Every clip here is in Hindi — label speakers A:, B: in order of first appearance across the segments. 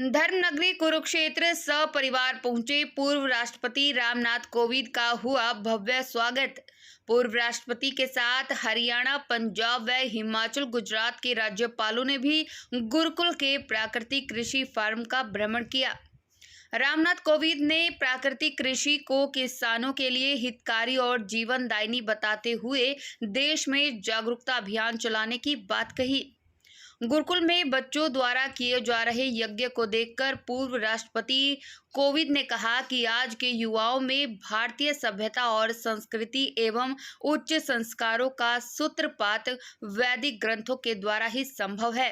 A: धर्मनगरी कुरुक्षेत्र सपरिवार पहुंचे पूर्व राष्ट्रपति रामनाथ कोविंद का हुआ भव्य स्वागत। पूर्व राष्ट्रपति के साथ हरियाणा, पंजाब व हिमाचल, गुजरात के राज्यपालों ने भी गुरुकुल के प्राकृतिक कृषि फार्म का भ्रमण किया। रामनाथ कोविंद ने प्राकृतिक कृषि को किसानों के लिए हितकारी और जीवनदायिनी बताते हुए देश में जागरूकता अभियान चलाने की बात कही। गुरुकुल में बच्चों द्वारा किए जा रहे यज्ञ को देखकर पूर्व राष्ट्रपति कोविंद ने कहा कि आज के युवाओं में भारतीय सभ्यता और संस्कृति एवं उच्च संस्कारों का सूत्रपात वैदिक ग्रंथों के द्वारा ही संभव है।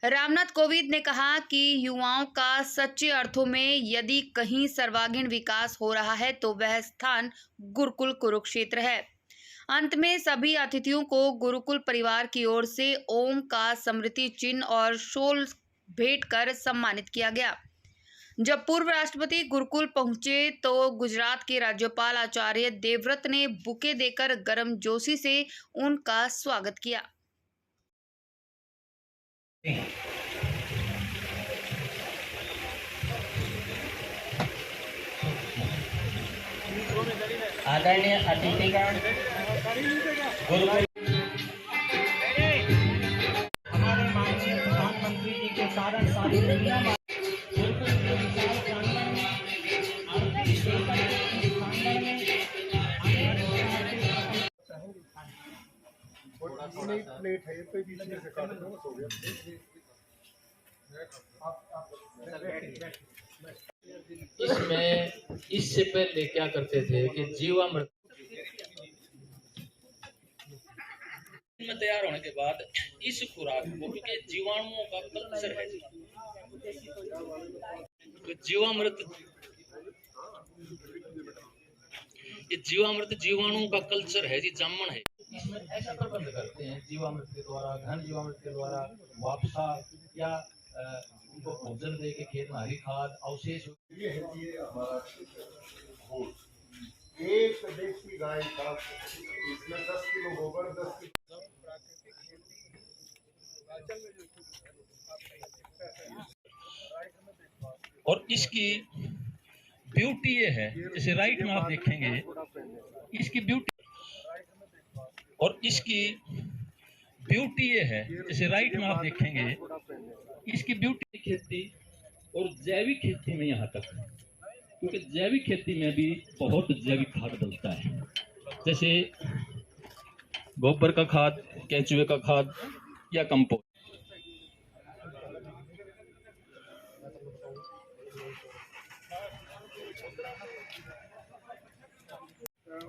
A: रामनाथ कोविंद ने कहा कि युवाओं का सच्चे अर्थों में यदि कहीं सर्वांगीण विकास हो रहा है तो वह स्थान गुरुकुल कुरुक्षेत्र है। अंत में सभी अतिथियों को गुरुकुल परिवार की ओर से ओम का स्मृति चिन्ह और शॉल भेंट कर सम्मानित किया गया। जब पूर्व राष्ट्रपति गुरुकुल पहुंचे तो गुजरात के राज्यपाल आचार्य देवव्रत ने बुके देकर गर्मजोशी से उनका स्वागत किया।
B: आदरणीय अतिथिगण, गुरुकुल हमारे माननीय प्रधानमंत्री जी के कारण सारी दुनिया में गुरुकुल के विशाल प्रांगण में आर्थिक एकता के प्रांगण में
C: प्लेट है तो बीच में से काट दो हो गया।
D: इसमें इससे पहले क्या करते थे कि जीवामृत में तैयार होने के बाद इस खुराक को, क्योंकि जीवाणुओं का कल्चर है, तो जीवामृत जीवाणुओं का कल्चर है, जी जामन है। इसमें ऐसा प्रबंध करते हैं जीवामृत के द्वारा, घन जीवामृत के द्वारा वापसा या उनको भोजन दे के खेत में हरी खाद अवशेष।
C: ये हमारा घोल, एक देसी गाय का इसमें 10 किलो गोबर, 10 किलो
D: और इसकी ब्यूटी ये है, जैसे राइट में आप देखेंगे इसकी ब्यूटी, और इसकी ब्यूटी ये है, जैसे राइट में आप देखेंगे इसकी ब्यूटी खेती और जैविक खेती में यहाँ तक, क्योंकि जैविक खेती में भी बहुत जैविक खाद डलता है, जैसे गोबर का खाद, केंचुए का खाद या कंपोस्ट।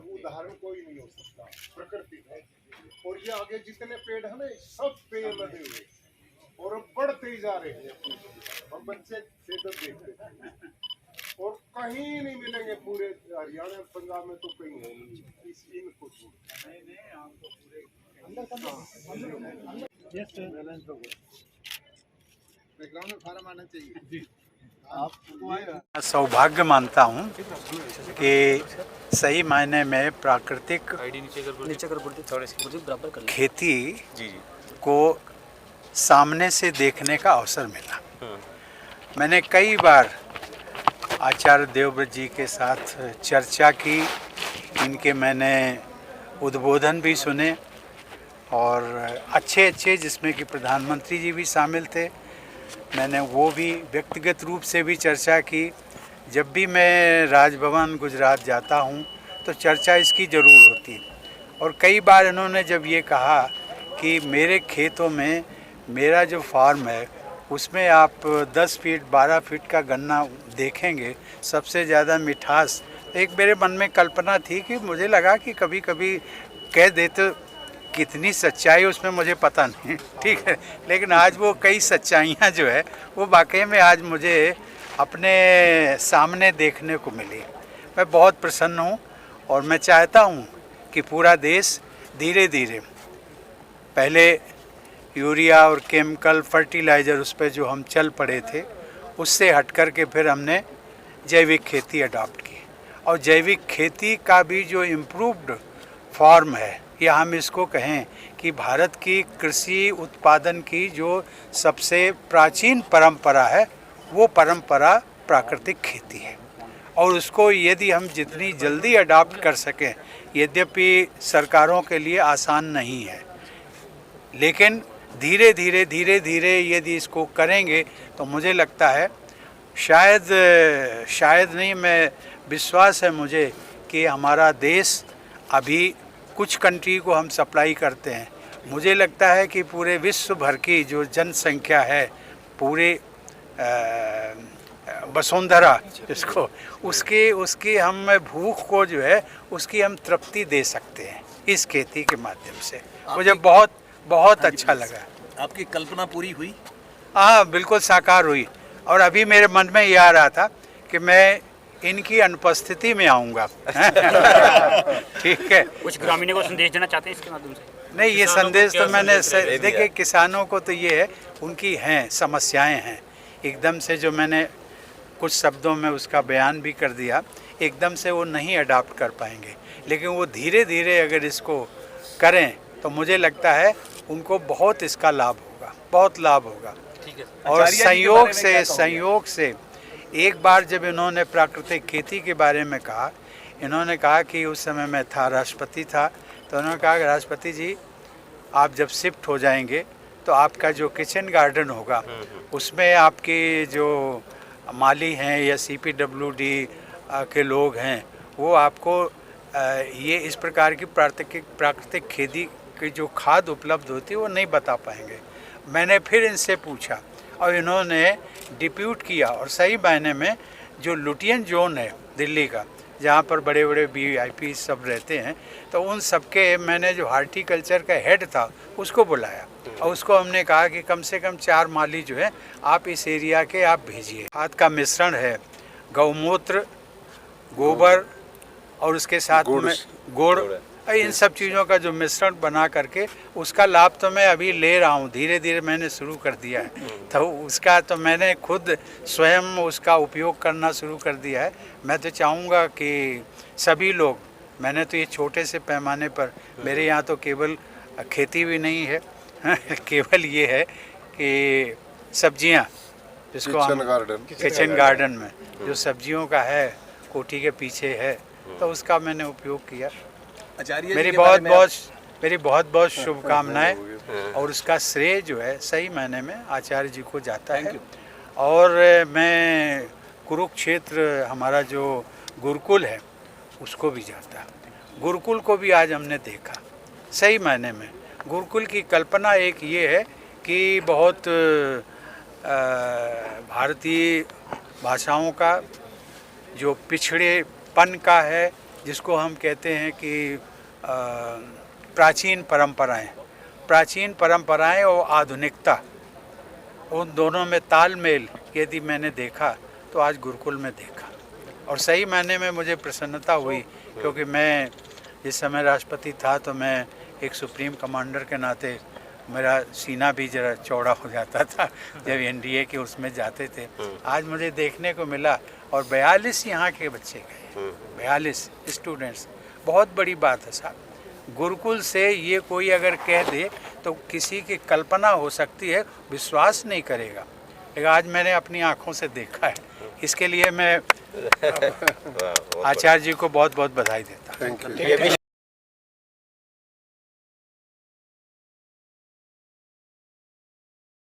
C: उदाहरण कोई नहीं हो सकता, प्रकृति है। और ये आगे जितने पेड़ है ना, सब पेड़ लगे हुए और अब बढ़ते ही जा रहे हैं। हम बच्चे खेतों देखते हैं और कहीं नहीं मिलेंगे, पूरे हरियाणा पंजाब में तो कहीं है नहीं। इस इनको बैकग्राउंड में फार्म आना चाहिए।
E: सौभाग्य मानता हूँ कि सही मायने में प्राकृतिक खेती को सामने से देखने का अवसर मिला। मैंने कई बार आचार्य देवव्रत जी के साथ चर्चा की, इनके मैंने उद्बोधन भी सुने और अच्छे जिसमें कि प्रधानमंत्री जी भी शामिल थे, मैंने वो भी व्यक्तिगत रूप से भी चर्चा की। जब भी मैं राजभवन गुजरात जाता हूँ तो चर्चा इसकी ज़रूर होती है। और कई बार इन्होंने जब ये कहा कि मेरे खेतों में मेरा जो फार्म है उसमें आप 10 फीट 12 फीट का गन्ना देखेंगे, सबसे ज़्यादा मिठास, एक मेरे मन में कल्पना थी कि मुझे लगा कि कभी कभी कह देते, कितनी सच्चाई उसमें मुझे पता नहीं, ठीक है, लेकिन आज वो कई सच्चाइयाँ जो है वो वाकई में आज मुझे अपने सामने देखने को मिली। मैं बहुत प्रसन्न हूँ और मैं चाहता हूँ कि पूरा देश धीरे धीरे, पहले यूरिया और केमिकल फर्टिलाइज़र उस पर जो हम चल पड़े थे उससे हट कर के फिर हमने जैविक खेती अडॉप्ट की, और जैविक खेती का भी जो इम्प्रूव्ड फॉर्म है, या हम इसको कहें कि भारत की कृषि उत्पादन की जो सबसे प्राचीन परंपरा है वो परंपरा प्राकृतिक खेती है और उसको यदि हम जितनी जल्दी अडॉप्ट कर सकें, यद्यपि सरकारों के लिए आसान नहीं है, लेकिन धीरे धीरे यदि इसको करेंगे तो मुझे लगता है शायद नहीं, मैं विश्वास है मुझे कि हमारा देश अभी कुछ कंट्री को हम सप्लाई करते हैं, मुझे लगता है कि पूरे विश्व भर की जो जनसंख्या है, पूरे वसुंधरा जिसको उसकी हम भूख को जो है उसकी हम तृप्ति दे सकते हैं इस खेती के माध्यम से। मुझे बहुत अच्छा लगा।
F: आपकी कल्पना पूरी हुई?
E: हाँ, बिल्कुल साकार हुई। और अभी मेरे मन में ये आ रहा था कि मैं इनकी अनुपस्थिति में आऊँगा। ठीक है।
G: कुछ ग्रामीणों को संदेश देना चाहते हैं इसके माध्यम से?
E: नहीं, ये संदेश तो मैंने देखिए, किसानों को तो ये है, उनकी हैं समस्याएं हैं, एकदम से जो मैंने कुछ शब्दों में उसका बयान भी कर दिया, एकदम से वो नहीं अडॉप्ट कर पाएंगे, लेकिन वो धीरे धीरे अगर इसको करें तो मुझे लगता है उनको बहुत इसका लाभ होगा, बहुत लाभ होगा।
F: ठीक है।
E: और संयोग से एक बार जब इन्होंने प्राकृतिक खेती के बारे में कहा, इन्होंने कहा कि उस समय मैं था, राष्ट्रपति था, तो उन्होंने कहा कि राष्ट्रपति जी आप जब शिफ्ट हो जाएंगे तो आपका जो किचन गार्डन होगा उसमें आपके जो माली हैं या CPWD के लोग हैं वो आपको ये इस प्रकार की प्राकृतिक खेती की जो खाद उपलब्ध होती है वो नहीं बता पाएंगे। मैंने फिर इनसे पूछा और इन्होंने डिप्यूट किया, और सही मायने में जो लुटियन जोन है दिल्ली का, जहाँ पर बड़े बड़े VIP सब रहते हैं, तो उन सबके मैंने जो हार्टिकल्चर का हेड था उसको बुलाया और उसको हमने कहा कि कम से कम 4 माली जो है आप इस एरिया के आप भेजिए। खाद का मिश्रण है गौमूत्र, गोबर और उसके साथ में गुड़, इन सब चीज़ों का जो मिश्रण बना करके उसका लाभ तो मैं अभी ले रहा हूँ, धीरे धीरे मैंने शुरू कर दिया है। तो उसका तो मैंने खुद स्वयं उसका उपयोग करना शुरू कर दिया है। मैं तो चाहूँगा कि सभी लोग, मैंने तो ये छोटे से पैमाने पर, मेरे यहाँ तो केवल खेती भी नहीं है केवल ये है कि सब्जियाँ, जिसको किचन गार्डन में जो सब्जियों का है, कोठी के पीछे है, तो उसका मैंने उपयोग किया। मेरी बहुत बहुत शुभकामनाएं, और उसका श्रेय जो है सही मायने में आचार्य जी को जाता है। और मैं कुरुक्षेत्र हमारा जो गुरुकुल है उसको भी जाता है। गुरुकुल को भी आज हमने देखा, सही मायने में गुरुकुल की कल्पना एक ये है कि बहुत भारतीय भाषाओं का जो पिछड़ेपन का है, जिसको हम कहते हैं कि प्राचीन परंपराएं और आधुनिकता, उन दोनों में तालमेल यदि मैंने देखा तो आज गुरुकुल में देखा, और सही मायने में मुझे प्रसन्नता हुई, क्योंकि मैं जिस समय राष्ट्रपति था तो मैं एक सुप्रीम कमांडर के नाते मेरा सीना भी जरा चौड़ा हो जाता था जब NDA के उसमें जाते थे। आज मुझे देखने को मिला, और 42 यहाँ के बच्चे गए, 42 स्टूडेंट्स, बहुत बड़ी बात है साहब। गुरुकुल से ये कोई अगर कह दे तो किसी की कल्पना हो सकती है, विश्वास नहीं करेगा, लेकिन आज मैंने अपनी आँखों से देखा है। इसके लिए मैं आचार्य जी को बहुत बहुत बधाई देता हूँ।